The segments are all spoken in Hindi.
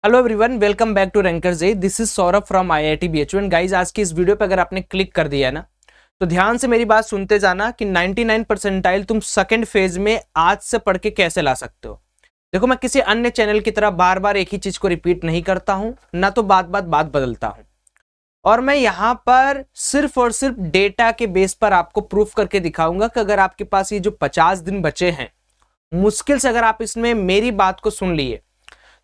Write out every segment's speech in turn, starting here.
Hello everyone, welcome back to Rankers Day. This is Saurabh from IIT BHU. And guys, आज की इस वीडियो पे अगर आपने क्लिक कर दिया है ना, तो ध्यान से मेरी बात सुनते जाना कि 99 परसेंटाइल तुम सेकंड फेज में आज से पढ़ के कैसे ला सकते हो। देखो, मैं किसी अन्य चैनल की तरह बार बार एक ही चीज को रिपीट नहीं करता हूं, ना तो बात बदलता हूं। और मैं यहां पर सिर्फ और सिर्फ डेटा के बेस पर आपको प्रूफ करके दिखाऊंगा कि अगर आपके पास ये जो 50 दिन बचे हैं, मुश्किल से अगर आप इसमें मेरी बात को सुन लिए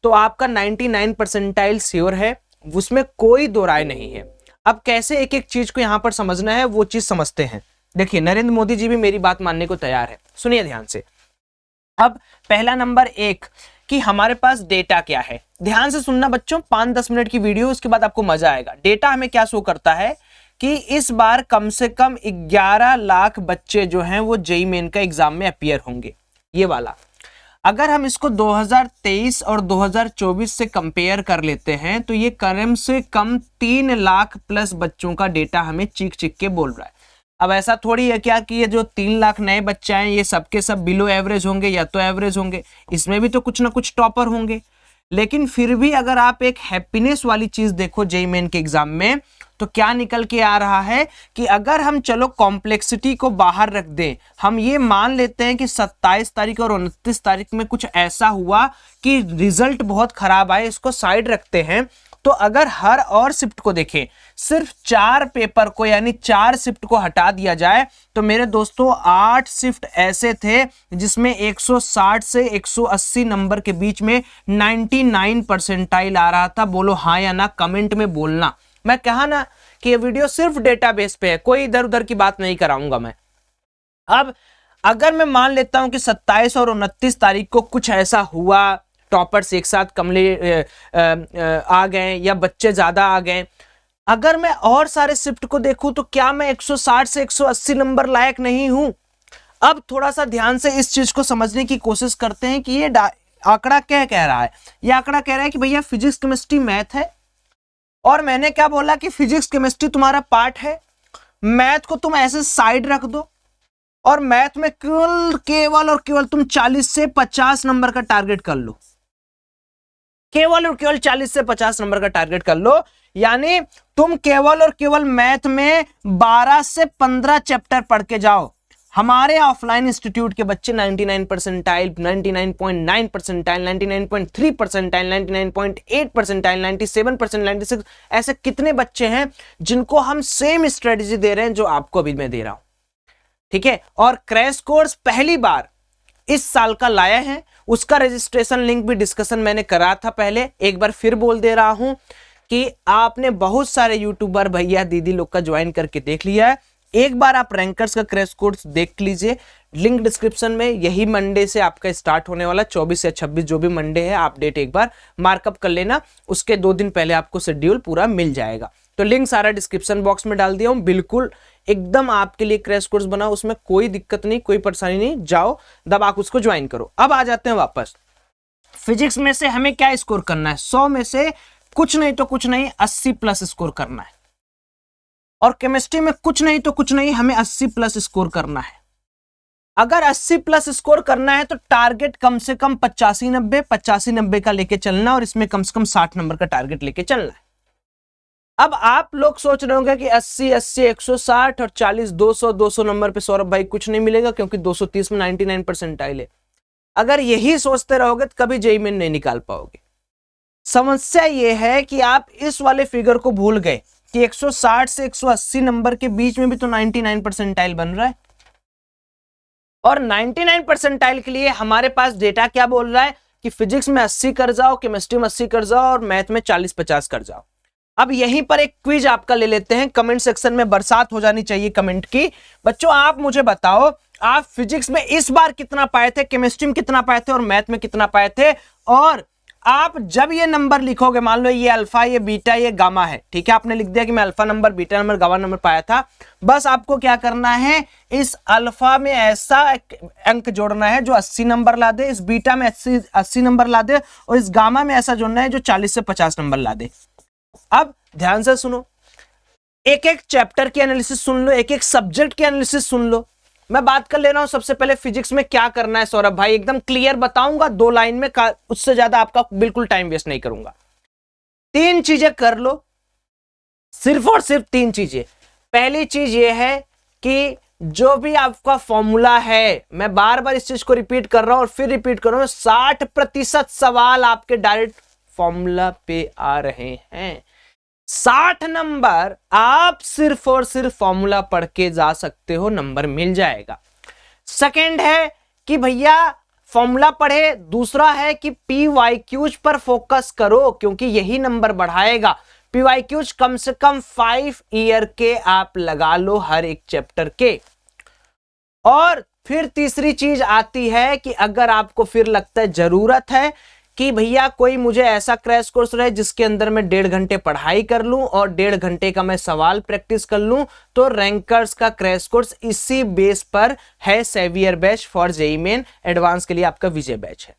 तो आपका 99 परसेंटाइल श्योर है, उसमें कोई दो राय नहीं है। अब कैसे एक एक चीज को यहां पर समझना है वो चीज समझते हैं। देखिए, नरेंद्र मोदी जी भी मेरी बात मानने को तैयार है, सुनिए ध्यान से। अब पहला नंबर एक कि हमारे पास डेटा क्या है। ध्यान से सुनना बच्चों, 5-10 मिनट की वीडियो, उसके बाद आपको मजा आएगा। डेटा हमें क्या शो करता है कि इस बार कम से कम 11 लाख बच्चे जो हैं वो जेईई मेन का एग्जाम में अपीयर होंगे, ये वाला। अगर हम इसको 2023 और 2024 से कंपेयर कर लेते हैं तो ये कम से कम 3 लाख प्लस बच्चों का डेटा हमें चीख चीख के बोल रहा है। अब ऐसा थोड़ी है क्या कि ये जो 3 लाख नए बच्चे हैं ये सबके सब बिलो एवरेज होंगे या तो एवरेज होंगे, इसमें भी तो कुछ ना कुछ टॉपर होंगे। लेकिन फिर भी अगर आप एक हैप्पीनेस वाली चीज देखो जेईई मेन के एग्जाम में, तो क्या निकल के आ रहा है कि अगर हम चलो कॉम्प्लेक्सिटी को बाहर रख दें, हम ये मान लेते हैं कि 27 तारीख और 29 तारीख में कुछ ऐसा हुआ कि रिजल्ट बहुत खराब आए, इसको साइड रखते हैं। तो अगर हर और शिफ्ट को देखें, सिर्फ 4 पेपर को यानी 4 शिफ्ट को हटा दिया जाए, तो मेरे दोस्तों 8 शिफ्ट ऐसे थे जिसमें 160 से 180 नंबर के बीच में 99 परसेंटाइल आ रहा था। बोलो हाँ या ना, कमेंट में बोलना। मैं कहा ना कि ये वीडियो सिर्फ डेटाबेस पे है, कोई इधर उधर की बात नहीं कराऊंगा मैं। अब अगर मैं मान लेता हूं कि 27 और 29 तारीख को कुछ ऐसा हुआ, टॉपर्स एक साथ कमले आ गए या बच्चे ज्यादा आ गए, अगर मैं और सारे शिफ्ट को देखूं तो क्या मैं 160 से 180 नंबर लायक नहीं हूं? अब थोड़ा सा ध्यान से इस चीज को समझने की कोशिश करते हैं कि ये आंकड़ा क्या कह रहा है। ये आंकड़ा कह रहा है कि भैया फिजिक्स केमिस्ट्री मैथ है, और मैंने क्या बोला कि फिजिक्स केमिस्ट्री तुम्हारा पार्ट है, मैथ को तुम ऐसे साइड रख दो, और मैथ में केवल और केवल तुम 40 से 50 नंबर का टारगेट कर लो। केवल और केवल 40 से 50 नंबर का टारगेट कर लो, यानी तुम केवल और केवल मैथ में 12 से 15 चैप्टर पढ़ के जाओ। हमारे ऑफलाइन इंस्टीट्यूट के बच्चे 99 परसेंटाइल, 99.9 परसेंटाइल, 99.3 परसेंटाइल, 99.8 परसेंटाइल, 97%, 96, ऐसे कितने बच्चे हैं जिनको हम सेम स्ट्रेटेजी दे रहे हैं जो आपको अभी मैं दे रहा हूं, ठीक है। और क्रैश कोर्स पहली बार इस साल का लाया है, उसका रजिस्ट्रेशन लिंक भी डिस्कशन मैंने करा था पहले, एक बार फिर बोल दे रहा हूं कि आपने बहुत सारे यूट्यूबर भैया दीदी लोग का ज्वाइन करके देख लिया है। एक बार आप रैंकर्स का क्रैश कोर्स देख लीजिए, लिंक डिस्क्रिप्शन में। यही मंडे से आपका स्टार्ट होने वाला, 24 या 26 जो भी मंडे है, आप डेट एक बार मार्कअप कर लेना, उसके 2 दिन पहले आपको शेड्यूल पूरा मिल जाएगा। तो लिंक सारा डिस्क्रिप्शन बॉक्स में डाल दिया हूं, बिल्कुल एकदम आपके लिए क्रैश कोर्स बना, उसमें कोई दिक्कत नहीं, कोई परेशानी नहीं, जाओ दबा के उसको ज्वाइन करो। अब आ जाते हैं वापस, फिजिक्स में से हमें क्या स्कोर करना है? 100 में से कुछ नहीं तो कुछ नहीं 80 प्लस स्कोर करना है, और केमिस्ट्री में कुछ नहीं तो कुछ नहीं हमें 80 प्लस स्कोर करना है। अगर 80 प्लस स्कोर करना है तो टारगेट कम से कम 85-90 का लेके चलना, और इसमें कम से कम 60 नंबर का टारगेट लेके चलना है। अब आप लोग सोच रहे होंगे कि 80, 160 और 40, 200 नंबर पे सौरभ भाई कुछ नहीं मिलेगा क्योंकि 230 में 99 परसेंटाइल है। अगर यही सोचते रहोगे तो कभी जेईई मेन नहीं निकाल पाओगे। समस्या यह है कि आप इस वाले फिगर को भूल गए कि 160 से 180 नंबर के बीच में भी तो 99 परसेंटाइल बन रहा है, और 99 परसेंटाइल के लिए हमारे पास डेटा क्या बोल रहा है कि फिजिक्स में 80 कर जाओ, केमिस्ट्री में 80 कर जाओ, और मैथ में 40-50 कर जाओ। अब यहीं पर एक क्विज आपका ले लेते हैं, कमेंट सेक्शन में बरसात हो जानी चाहिए कमेंट की। बच्चों आप मुझे बताओ, आप फिजिक्स में इस बार कितना पाए थे, केमिस्ट्री में कितना पाए थे, और मैथ में कितना पाए थे? और आप जब ये नंबर लिखोगे, मान लो ये अल्फा, ये बीटा, ये गामा है, ठीक है, आपने लिख दिया कि मैं alpha number, beta number, gamma number पाया था। बस आपको क्या करना है, इस अल्फा में ऐसा अंक जोड़ना है जो 80 नंबर ला दे, इस बीटा में 80 नंबर ला दे, और इस गामा में ऐसा जोड़ना है जो 40 से 50 नंबर ला दे। अब ध्यान से सुनो, एक एक चैप्टर की एनालिसिस सुन लो, एक एक सब्जेक्ट की एनालिसिस सुन लो। मैं बात कर ले रहा हूं सबसे पहले फिजिक्स में क्या करना है सौरभ भाई, एकदम क्लियर बताऊंगा 2 लाइन में, उससे ज्यादा आपका बिल्कुल टाइम वेस्ट नहीं करूंगा। 3 चीजें कर लो, सिर्फ और सिर्फ 3 चीजें। पहली चीज ये है कि जो भी आपका फॉर्मूला है, मैं बार बार इस चीज को रिपीट कर रहा हूं और फिर रिपीट कर रहा हूं, 60% सवाल आपके डायरेक्ट फॉर्मूला पे आ रहे हैं। 60 नंबर आप सिर्फ और सिर्फ फॉर्मूला पढ़ के जा सकते हो, नंबर मिल जाएगा। सेकंड है कि भैया फॉर्मूला पढ़े, दूसरा है कि पीवाईक्यूज पर फोकस करो, क्योंकि यही नंबर बढ़ाएगा। पीवाईक्यूज कम से कम 5 ईयर के आप लगा लो हर एक चैप्टर के। और फिर तीसरी चीज आती है कि अगर आपको फिर लगता है जरूरत है कि भैया कोई मुझे ऐसा क्रैश कोर्स रहे जिसके अंदर मैं 1.5 घंटे पढ़ाई कर लूं और 1.5 घंटे का मैं सवाल प्रैक्टिस कर लूं, तो रैंकर्स का क्रैश कोर्स इसी बेस पर है। Saviour batch for JEE Main advanced के लिए आपका विजय बैच है।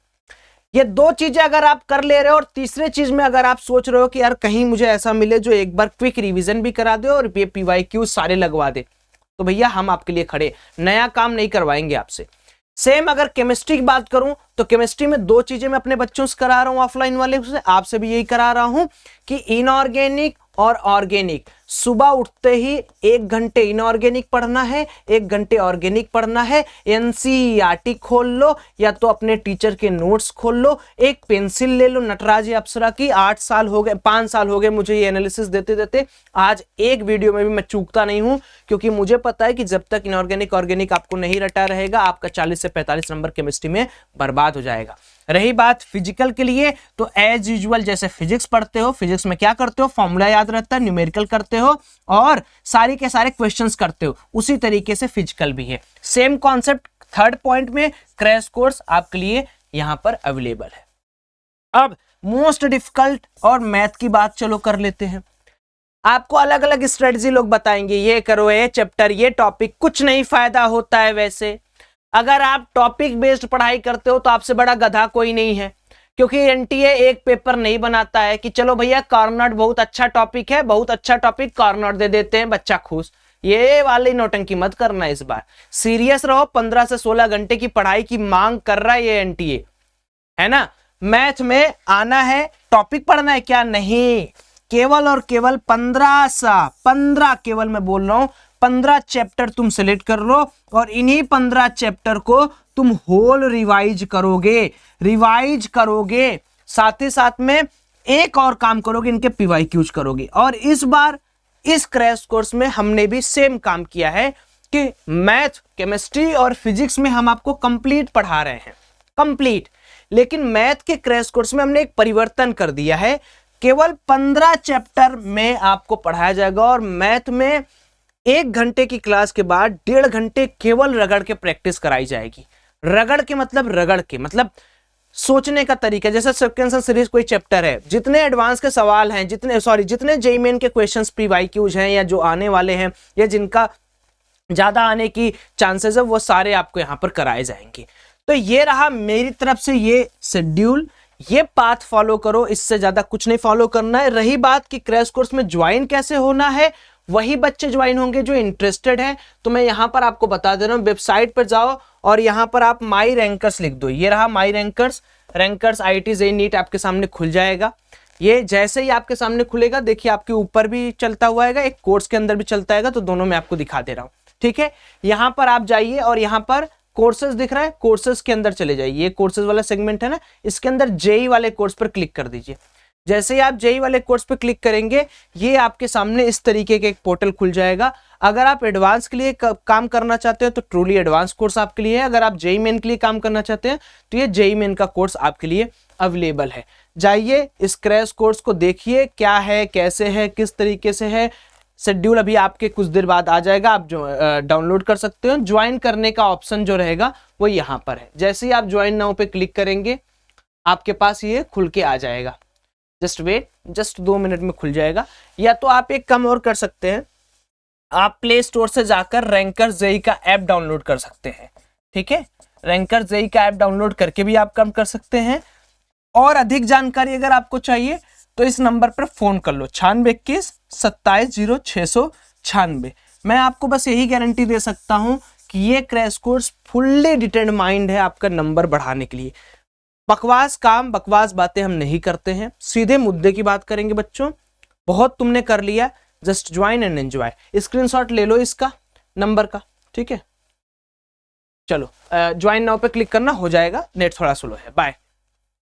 ये 2 चीजें अगर आप कर ले रहे हो, और तीसरे चीज में अगर आप सोच रहे हो कि यार कहीं मुझे ऐसा मिले जो एक बार क्विक रिवीजन भी करा दे और पीवाईक्यू सारे लगवा दे, तो भैया हम आपके लिए खड़े, नया काम नहीं करवाएंगे आपसे। सेम अगर केमिस्ट्री की बात करूं तो केमिस्ट्री में 2 चीजें मैं अपने बच्चों से करा रहा हूं ऑफलाइन वाले से, आपसे भी यही करा रहा हूं कि इनऑर्गेनिक और ऑर्गेनिक सुबह उठते ही 1 घंटे इनऑर्गेनिक पढ़ना है, 1 घंटे ऑर्गेनिक पढ़ना है। एनसीईआरटी खोल लो या तो अपने टीचर के नोट्स खोल लो, एक पेंसिल ले लो नटराज अप्सरा की, 8 साल हो गए 5 साल हो गए मुझे ये एनालिसिस देते देते, आज एक वीडियो में भी मैं चूकता नहीं हूं, क्योंकि मुझे पता है कि जब तक इनऑर्गेनिक ऑर्गेनिक आपको नहीं रटा रहेगा आपका 40 से 45 नंबर केमिस्ट्री में बर्बाद हो जाएगा। रही बात फिजिकल के लिए, तो एज यूजुअल जैसे फिजिक्स पढ़ते हो, फिजिक्स में क्या करते हो, फॉर्मूला याद रहता है, न्यूमेरिकल करते हो और सारे के सारे क्वेश्चंस करते हो, उसी तरीके से फिजिकल भी है। सेम कॉन्सेप्ट थर्ड पॉइंट में क्रैश कोर्स आपके लिए यहां पर अवेलेबल है। अब मोस्ट डिफिकल्ट और मैथ की बात चलो कर लेते हैं। आपको अलग अलग स्ट्रेटजी लोग बताएंगे, ये करो, ये चैप्टर, ये टॉपिक, कुछ नहीं फायदा होता है। वैसे अगर आप टॉपिक बेस्ड पढ़ाई करते हो तो आपसे बड़ा गधा कोई नहीं है, क्योंकि एनटीए एक पेपर नहीं बनाता है कि चलो भैया कॉर्नर बहुत अच्छा टॉपिक है, बहुत अच्छा टॉपिक कॉर्नर दे देते हैं, बच्चा खुश। ये वाली नौटंकी मत करना, इस बार सीरियस रहो। 15 से 16 घंटे की पढ़ाई की मांग कर रहा है ये एनटीए, है ना। मैथ में आना है, टॉपिक पढ़ना है क्या, नहीं, केवल और केवल 15 केवल मैं बोल रहा हूं 15 चैप्टर तुम सिलेक्ट कर लो और इन्हीं 15 चैप्टर को तुम होल रिवाइज करोगे, साथ ही साथ में एक और काम करोगे, इनके पीवाईक्यूज करोगे। और इस बार इस क्रैश कोर्स में हमने भी सेम काम किया है कि मैथ, केमिस्ट्री और फिजिक्स में हम आपको कंप्लीट पढ़ा रहे हैं, कंप्लीट। लेकिन मैथ के क्रैश कोर्स में हमने एक परिवर्तन कर दिया है, केवल 15 चैप्टर में आपको पढ़ाया जाएगा और मैथ में 1 घंटे की क्लास के बाद 1.5 घंटे केवल रगड़ के प्रैक्टिस कराई जाएगी। रगड़ के मतलब सोचने का तरीका, जैसे सिक्वेंशियल सीरीज कोई चैप्टर है, जितने एडवांस के सवाल हैं, जितने जेईई मेन के क्वेश्चंस पीवाईक्यूज हैं या जो आने वाले हैं या जिनका ज्यादा आने की चांसेस है, वो सारे आपको यहां पर कराए जाएंगे। तो ये रहा मेरी तरफ से ये शेड्यूल, ये पाथ फॉलो करो, इससे ज्यादा कुछ नहीं फॉलो करना है। रही बात कि क्रैश कोर्स में ज्वाइन कैसे होना है, वही बच्चे ज्वाइन होंगे जो इंटरेस्टेड हैं। तो मैं यहां पर आपको बता दे रहा हूं, वेबसाइट पर जाओ और यहां पर आप माई रैंकर्स लिख दो, ये रहा माई रैंकर्स IIT जेईई नीट आपके सामने खुल जाएगा। ये जैसे ही आपके सामने खुलेगा, देखिए आपके ऊपर भी चलता हुआ है, एक कोर्स के अंदर भी चलता है, तो दोनों में आपको दिखा दे रहा हूं, ठीक है। यहां पर आप जाइए और यहां पर कोर्सेज दिख रहा है, कोर्सेज के अंदर चले जाइए, ये कोर्सेज वाला सेगमेंट है ना, इसके अंदर जेईई वाले कोर्स पर क्लिक कर दीजिए। जैसे ही आप जेईई वाले कोर्स पर क्लिक करेंगे, ये आपके सामने इस तरीके के एक पोर्टल खुल जाएगा। अगर आप एडवांस के लिए काम करना चाहते हो तो ट्रूली एडवांस कोर्स आपके लिए है, अगर आप जेईई मेन के लिए काम करना चाहते हैं तो ये जेईई मेन का कोर्स आपके लिए अवेलेबल है। जाइए इस क्रैश कोर्स को देखिए, क्या है, कैसे है, किस तरीके से है। शेड्यूल अभी आपके कुछ देर बाद आ जाएगा, आप जो डाउनलोड कर सकते हो। ज्वाइन करने का ऑप्शन जो रहेगा वो यहाँ पर है। जैसे ही आप ज्वाइन नाउ पे क्लिक करेंगे, आपके पास ये खुल के आ जाएगा। जस्ट वेट, जस्ट 2 मिनट में खुल जाएगा। या तो आप एक काम और कर सकते हैं, आप प्ले स्टोर से जाकर रैंकर्स जेईई का ऐप डाउनलोड कर सकते हैं, ठीक है। रैंकर्स जेईई का ऐप डाउनलोड करके भी आप काम कर सकते हैं। और अधिक जानकारी अगर आपको चाहिए तो इस नंबर पर फोन कर लो, 9621 270696। मैं आपको बस यही गारंटी दे सकता हूं कि ये क्रैश कोर्स फुल्ली डिटरमाइंड है आपका नंबर बढ़ाने के लिए। बकवास काम बकवास बातें हम नहीं करते हैं, सीधे मुद्दे की बात करेंगे बच्चों। बहुत तुमने कर लिया, just join and enjoy. Screenshot ले लो इसका नंबर का, ठीक है। चलो ज्वाइन नाउ पे क्लिक करना, हो जाएगा, नेट थोड़ा स्लो है। बाय।